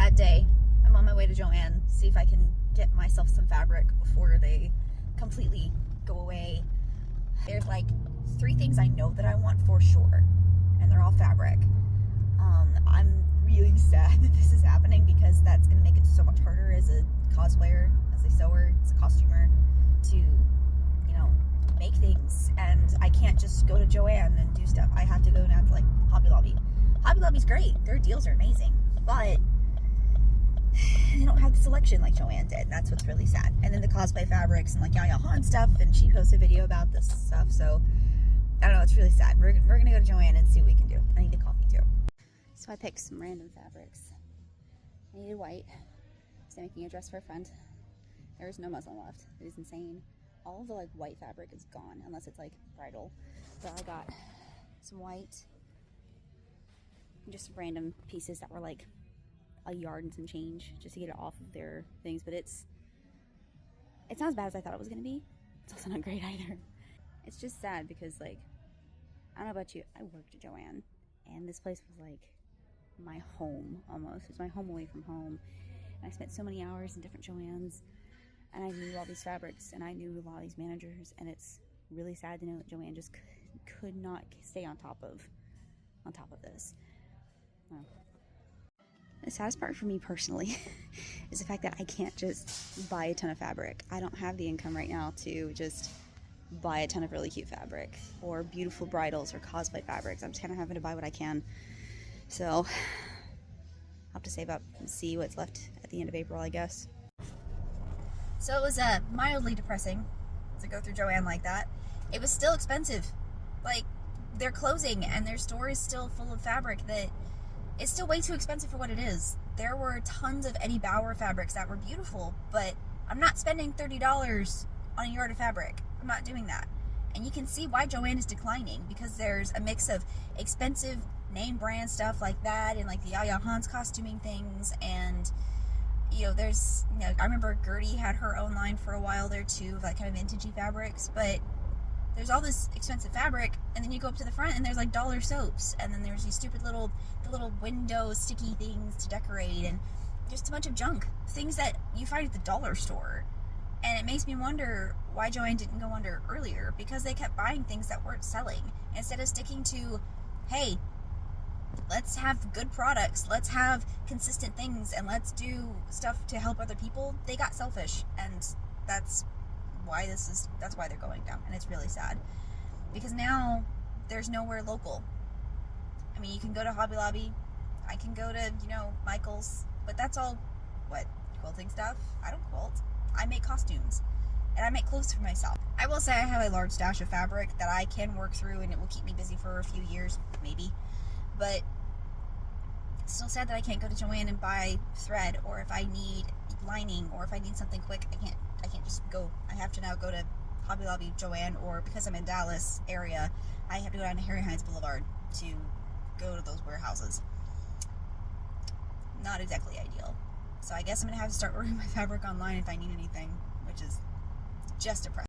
sad day. I'm on my way to Joann, see if I can get myself some fabric before they completely go away. There's like 3 things I know that I want for sure, and they're all fabric. I'm really sad that this is happening because that's going to make it so much harder as a cosplayer, as a sewer, as a costumer to, you know, make things. And I can't just go to Joann and do stuff. I have to go down to like Hobby Lobby. Hobby Lobby's great. Their deals are amazing, but they don't have the selection like Joann did. That's what's really sad. And then the cosplay fabrics and like Joann stuff, and she posted a video about this stuff, so I don't know, it's really sad. We're gonna go to Joann and see what we can do. I need a coffee too. So I picked some random fabrics. I needed white, so I'm making a dress for a friend. There is no muslin left. It is insane. All of the like white fabric is gone unless it's like bridal. So I got some white, and just some random pieces that were like a yard and some change just to get it off of their things. But it's not as bad as I thought it was gonna be. It's also not great either. It's just sad because, like, I don't know about you, I worked at Joann, and this place was like my home almost. It was my home away from home, and I spent so many hours in different Joanns, and I knew all these fabrics, and I knew a lot of these managers, and it's really sad to know that Joann just could not stay on top of this. Well, the saddest part for me personally is the fact that I can't just buy a ton of fabric. I don't have the income right now to just buy a ton of really cute fabric or beautiful bridals or cosplay fabrics. I'm just kind of having to buy what I can. So I'll have to save up and see what's left at the end of April, I guess. So it was mildly depressing to go through Joann like that. It was still expensive. Like, they're closing and their store is still full of fabric that is still way too expensive for what it is. There were tons of Eddie Bauer fabrics that were beautiful, but I'm not spending $30 on a yard of fabric. I'm not doing that. And you can see why Joann is declining, because there's a mix of expensive name brand stuff like that and like the Joanns costuming things, and you know, there's, you know, I remember Gertie had her own line for a while there too, of like kind of vintagey fabrics, but there's all this expensive fabric, and then you go up to the front and there's like dollar soaps, and then there's these stupid little window sticky things to decorate, and just a bunch of junk, things that you find at the dollar store. And it makes me wonder why Joann didn't go under earlier, because they kept buying things that weren't selling instead of sticking to, hey, let's have good products, let's have consistent things, and let's do stuff to help other people. They got selfish, and that's why they're going down. And it's really sad because now there's nowhere local. I mean, you can go to Hobby Lobby, I can go to, you know, Michael's, but that's all what, quilting stuff? I don't quilt. I make costumes, and I make clothes for myself. I will say I have a large stash of fabric that I can work through, and it will keep me busy for a few years, maybe. But it's still sad that I can't go to Joann and buy thread, or if I need lining, or if I need something quick, I can't just go. I have to now go to Hobby Lobby, Joann, or because I'm in Dallas area, I have to go down to Harry Hines Boulevard to go to those warehouses. Not exactly ideal. So I guess I'm going to have to start ordering my fabric online if I need anything, which is just depressing.